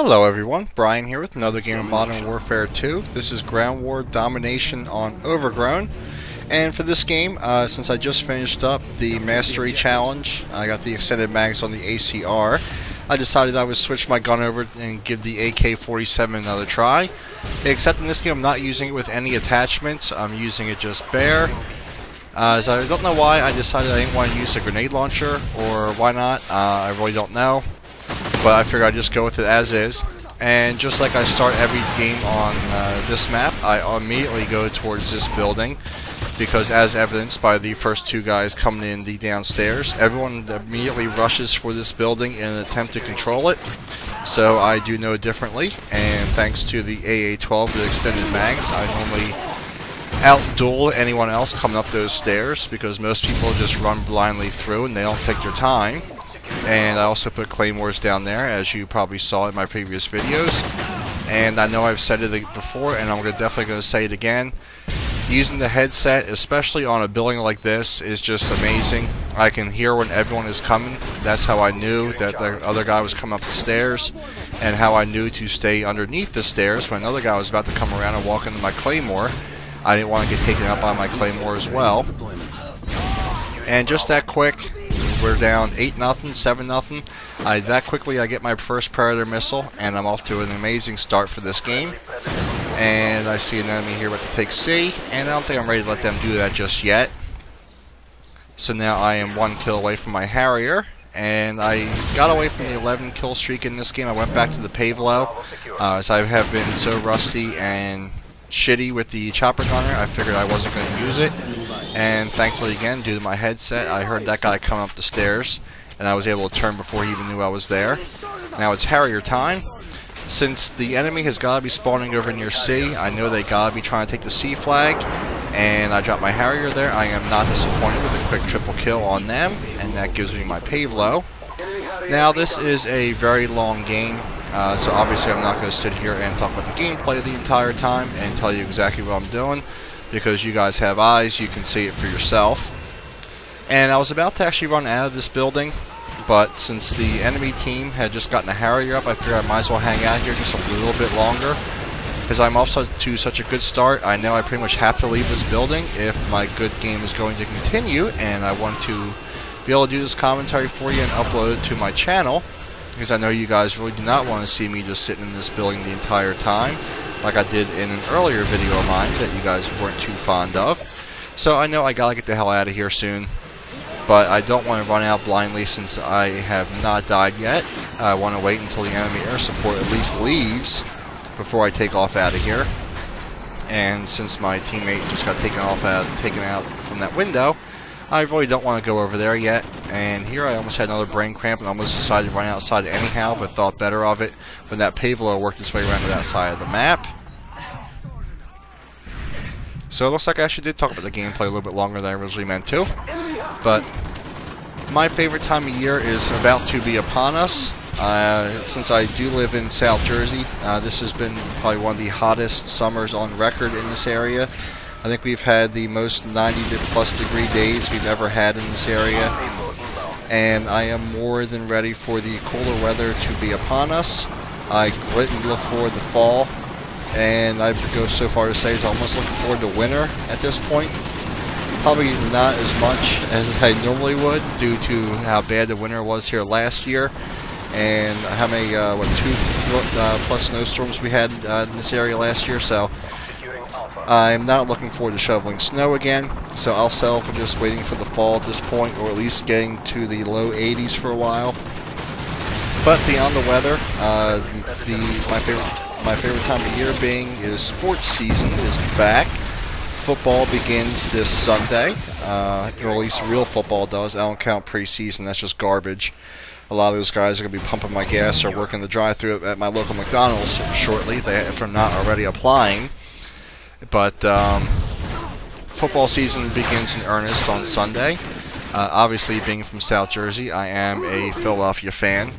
Hello everyone, Brian here with another game of Modern Warfare 2. This is Ground War Domination on Overgrown. And for this game, since I just finished up the Mastery Challenge, I got the extended mags on the ACR, I decided I would switch my gun over and give the AK-47 another try. Except in this game I'm not using it with any attachments, I'm using it just bare. So I don't know why I decided I didn't want to use a grenade launcher, or why not, I really don't know. But I figured I'd just go with it as is. And just like I start every game on this map, I immediately go towards this building, because as evidenced by the first two guys coming in the downstairs, everyone immediately rushes for this building in an attempt to control it. So I do no differently, and thanks to the AA-12 with extended mags, I normally outduel anyone else coming up those stairs, because most people just run blindly through and they don't take their time. And I also put claymores down there, as you probably saw in my previous videos. And I know I've said it before, and I'm definitely going to say it again. Using the headset, especially on a building like this, is just amazing. I can hear when everyone is coming. That's how I knew that the other guy was coming up the stairs, and how I knew to stay underneath the stairs when another guy was about to come around and walk into my claymore. I didn't want to get taken up by my claymore as well. And just that quick, we're down 8-0, 7-0. That quickly I get my first Predator missile, and I'm off to an amazing start for this game. And I see an enemy here about to take C, and I don't think I'm ready to let them do that just yet. So now I am 1 kill away from my Harrier, and I got away from the 11 kill streak in this game. I went back to the Pavelo, as I have been so rusty and shitty with the chopper gunner. I figured I wasn't going to use it. And thankfully, again, due to my headset, I heard that guy come up the stairs, and I was able to turn before he even knew I was there. Now it's Harrier time. Since the enemy has got to be spawning over near C, I know they got to be trying to take the C flag, and I dropped my Harrier there. I am not disappointed with a quick triple kill on them, and that gives me my Pavelo. Now this is a very long game, so obviously I'm not going to sit here and talk about the gameplay the entire time and tell you exactly what I'm doing, because you guys have eyes, you can see it for yourself. And I was about to actually run out of this building, but since the enemy team had just gotten a Harrier up, I figured I might as well hang out here just a little bit longer. Because I'm off to such a good start, I know I pretty much have to leave this building if my good game is going to continue, and I want to be able to do this commentary for you and upload it to my channel, because I know you guys really do not want to see me just sitting in this building the entire time, like I did in an earlier video of mine that you guys weren't too fond of. So I know I gotta get the hell out of here soon, but I don't want to run out blindly since I have not died yet. I want to wait until the enemy air support at least leaves before I take off out of here. And since my teammate just got taken out from that window, I really don't want to go over there yet. And here I almost had another brain cramp and almost decided to run outside anyhow, but thought better of it when that Pavelo worked its way around to that side of the map. So it looks like I actually did talk about the gameplay a little bit longer than I originally meant to. But my favorite time of year is about to be upon us. Since I do live in South Jersey, this has been probably one of the hottest summers on record in this area. I think we've had the most 90+ degree days we've ever had in this area, and I am more than ready for the cooler weather to be upon us. I greatly look forward to fall, and I go so far to say I'm almost looking forward to winter at this point. Probably not as much as I normally would, due to how bad the winter was here last year, and how many 2+ snowstorms we had in this area last year. So I'm not looking forward to shoveling snow again, so I'll settle for just waiting for the fall at this point, or at least getting to the low 80s for a while. But beyond the weather, my favorite time of year being is sports season is back. Football begins this Sunday, or at least real football does. I don't count preseason, that's just garbage. A lot of those guys are going to be pumping my gas or working the drive-thru at my local McDonald's shortly, if they're not already applying. But football season begins in earnest on Sunday. Obviously, being from South Jersey, I am a Philadelphia fan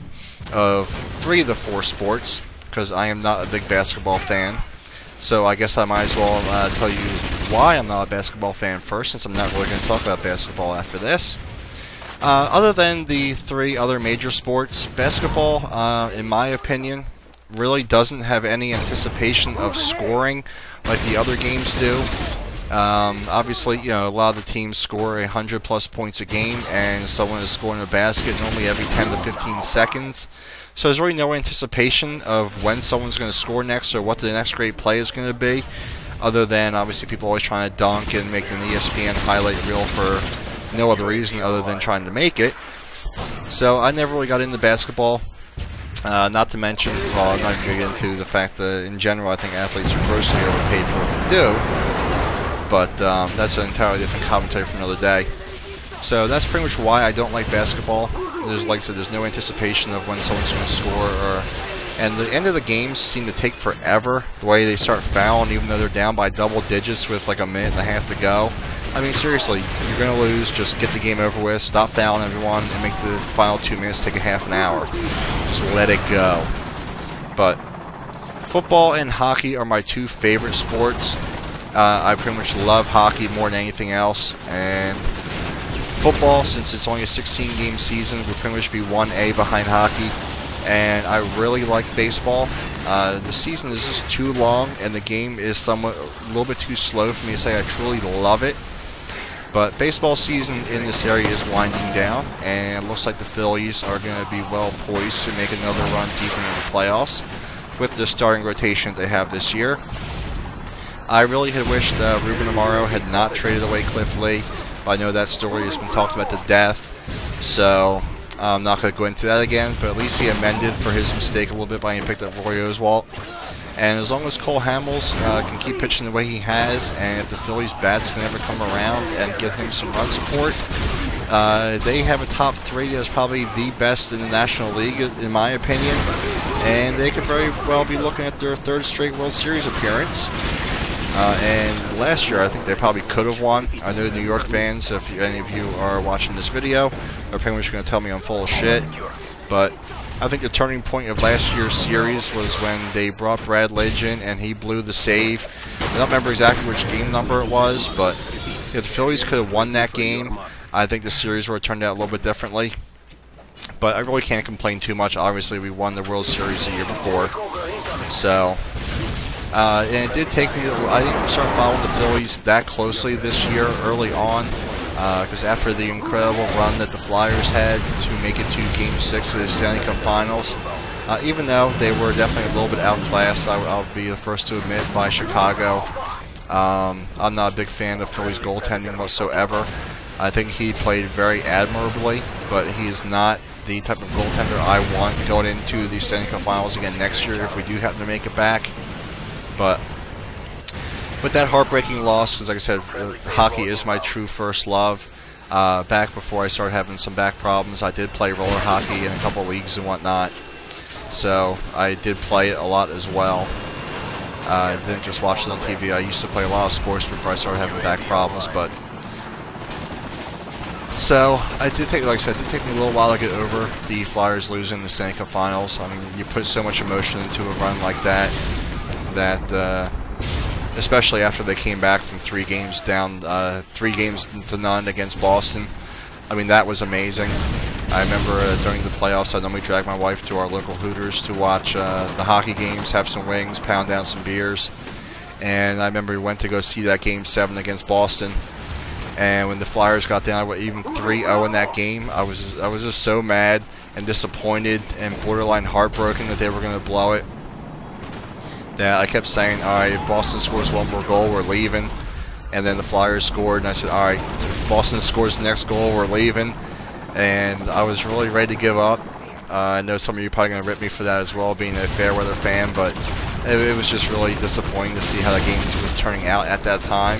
of 3 of the 4 sports, because I am not a big basketball fan. So I guess I might as well tell you why I'm not a basketball fan first, since I'm not really going to talk about basketball after this. Other than the 3 other major sports, basketball, in my opinion, really doesn't have any anticipation of scoring like the other games do. Obviously, you know, a lot of the teams score 100+ points a game, and someone is scoring a basket normally every 10 to 15 seconds. So there's really no anticipation of when someone's going to score next or what the next great play is going to be, other than obviously people always trying to dunk and make an ESPN highlight reel for no other reason other than trying to make it. So I never really got into basketball. Not to mention, well, I'm not going to get into the fact that in general I think athletes are grossly overpaid for what they do. But that's an entirely different commentary for another day. So that's pretty much why I don't like basketball. There's, like I said, there's no anticipation of when someone's going to score, and the end of the games seem to take forever. The way they start fouling, even though they're down by double digits with like a minute and a half to go. I mean, seriously, you're going to lose. Just get the game over with. Stop fouling everyone, and make the final 2 minutes take a half an hour. Just let it go. But football and hockey are my two favorite sports. I pretty much love hockey more than anything else, and football, since it's only a 16-game season, would pretty much be 1A behind hockey, and I really like baseball. The season is just too long, and the game is a little bit too slow for me to say I truly love it. But baseball season in this area is winding down, and it looks like the Phillies are going to be well poised to make another run deep into the playoffs with the starting rotation that they have this year. I really had wished Ruben Amaro had not traded away Cliff Lee, but I know that story has been talked about to death, so I'm not going to go into that again, but at least he amended for his mistake a little bit by he picked up Roy Oswalt. And as long as Cole Hamels can keep pitching the way he has, and if the Phillies bats can ever come around and give him some run support, they have a top 3 that's probably the best in the National League, in my opinion, and they could very well be looking at their 3rd straight World Series appearance. And last year, I think they probably could have won. I know New York fans, if any of you are watching this video, are pretty much going to tell me I'm full of shit. But I think the turning point of last year's series was when they brought Brad Lidge in and he blew the save. I don't remember exactly which game number it was, but if the Phillies could have won that game, I think the series would have turned out a little bit differently. But I really can't complain too much. Obviously, we won the World Series the year before. So... and it did take me, I didn't start following the Phillies that closely this year early on, because after the incredible run that the Flyers had to make it to Game 6 of the Stanley Cup Finals, even though they were definitely a little bit outclassed, I'll be the first to admit, by Chicago. I'm not a big fan of Phillies goaltending whatsoever. I think he played very admirably, but he is not the type of goaltender I want going into the Stanley Cup Finals again next year if we do happen to make it back. But with that heartbreaking loss, because like I said, hockey is my true first love. Back before I started having some back problems, I did play roller hockey in a couple leagues and whatnot. So I did play it a lot as well. I didn't just watch it on TV. I used to play a lot of sports before I started having back problems. But so I did take, like I said, it did take me a little while to get over the Flyers losing the Stanley Cup Finals. I mean, you put so much emotion into a run like that. Especially after they came back from 3 games down, 3 games to none against Boston. I mean, that was amazing. I remember during the playoffs, I normally drag my wife to our local Hooters to watch the hockey games, have some wings, pound down some beers. And I remember we went to go see that Game 7 against Boston. And when the Flyers got down even 3-0 in that game, I was just so mad and disappointed and borderline heartbroken that they were going to blow it. That I kept saying, alright, if Boston scores 1 more goal, we're leaving. And then the Flyers scored, and I said, alright, if Boston scores the next goal, we're leaving. And I was really ready to give up. I know some of you are probably going to rip me for that as well, being a Fairweather fan, but it was just really disappointing to see how the game was turning out at that time.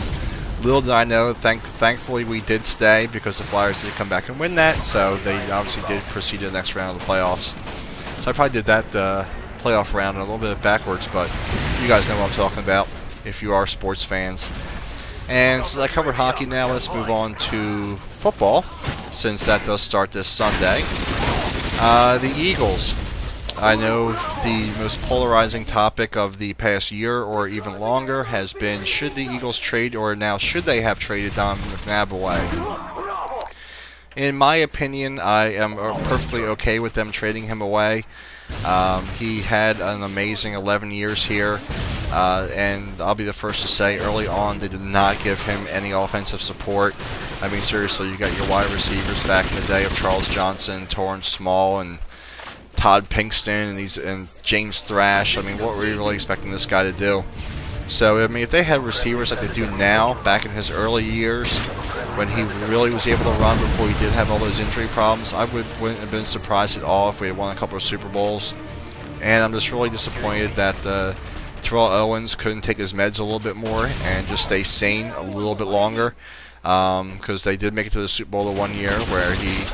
Little did I know, thankfully we did stay, because the Flyers did come back and win that, so they obviously did proceed to the next round of the playoffs. So I probably did that playoff round a little bit backwards, but you guys know what I'm talking about if you are sports fans. And since I covered hockey now, let's move on to football, since that does start this Sunday. The Eagles. I know the most polarizing topic of the past year or even longer has been, should the Eagles trade, or now should they have traded Donovan McNabb away? In my opinion, I am perfectly okay with them trading him away. He had an amazing 11 years here, and I'll be the first to say early on they did not give him any offensive support. I mean, seriously, you got your wide receivers back in the day of Charles Johnson, Torrance Small, and Todd Pinkston, and James Thrash. I mean, what were you really expecting this guy to do? So, I mean, if they had receivers like they do now, back in his early years, when he really was able to run before he did have all those injury problems, I wouldn't have been surprised at all if we had won a couple of Super Bowls. And I'm just really disappointed that Terrell Owens couldn't take his meds a little bit more and just stay sane a little bit longer, because they did make it to the Super Bowl the one year where he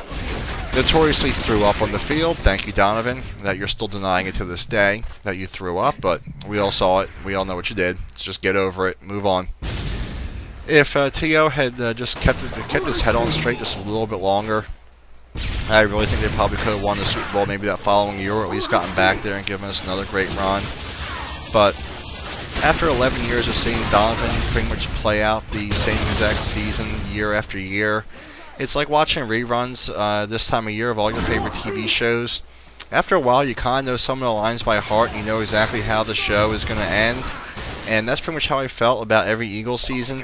notoriously threw up on the field. Thank you, Donovan, that you're still denying it to this day, that you threw up, but we all saw it. We all know what you did. Let's just get over it, move on. If T.O. had just kept his head on straight just a little bit longer, I really think they probably could have won the Super Bowl maybe that following year, or at least gotten back there and given us another great run. But after 11 years of seeing Donovan pretty much play out the same exact season year after year, it's like watching reruns this time of year of all your favorite TV shows. After a while, you kind of know some of the lines by heart, and you know exactly how the show is going to end. And that's pretty much how I felt about every Eagles season.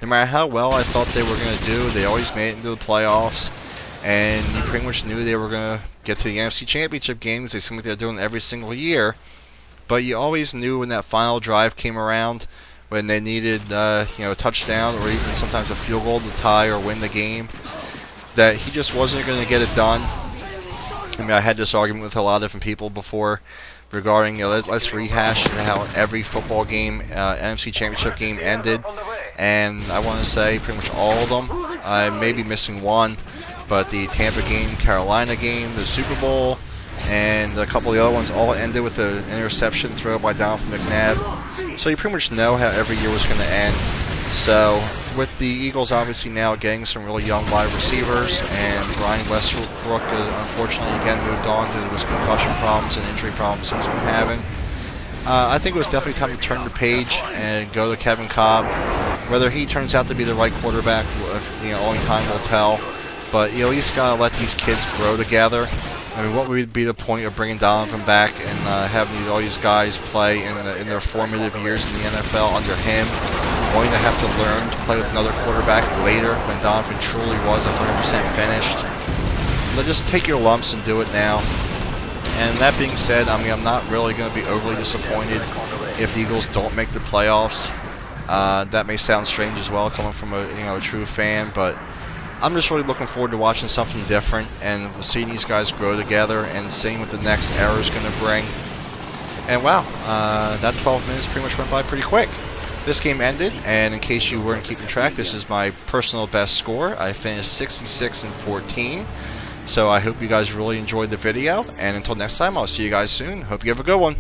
No matter how well I thought they were going to do, they always made it into the playoffs. And you pretty much knew they were going to get to the NFC Championship games. They seem like they're doing it every single year. But you always knew when that final drive came around, when they needed a touchdown or even sometimes a field goal to tie or win the game, that he just wasn't going to get it done. I mean, I had this argument with a lot of different people before regarding, let's rehash how every football game, NFC Championship game ended, and I want to say pretty much all of them. I may be missing one, but the Tampa game, Carolina game, the Super Bowl, and a couple of the other ones all ended with an interception throw by Donovan McNabb. So you pretty much know how every year was going to end. So with the Eagles obviously now getting some really young wide receivers, and Brian Westbrook unfortunately again moved on due to his concussion problems and injury problems he's been having, I think it was definitely time to turn the page and go to Kevin Kolb. Whether he turns out to be the right quarterback, only time will tell. But you at least gotta let these kids grow together. I mean, what would be the point of bringing Donovan back and having all these guys play in their formative years in the NFL under him, going to have to learn to play with another quarterback later when Donovan truly was 100% finished? Just take your lumps and do it now. And that being said, I mean, I'm not really going to be overly disappointed if the Eagles don't make the playoffs. That may sound strange as well, coming from a true fan, but I'm just really looking forward to watching something different and seeing these guys grow together and seeing what the next era is going to bring. And wow, that 12 minutes pretty much went by pretty quick. This game ended, and in case you weren't keeping track, this is my personal best score. I finished 66-14. So I hope you guys really enjoyed the video, and until next time, I'll see you guys soon. Hope you have a good one.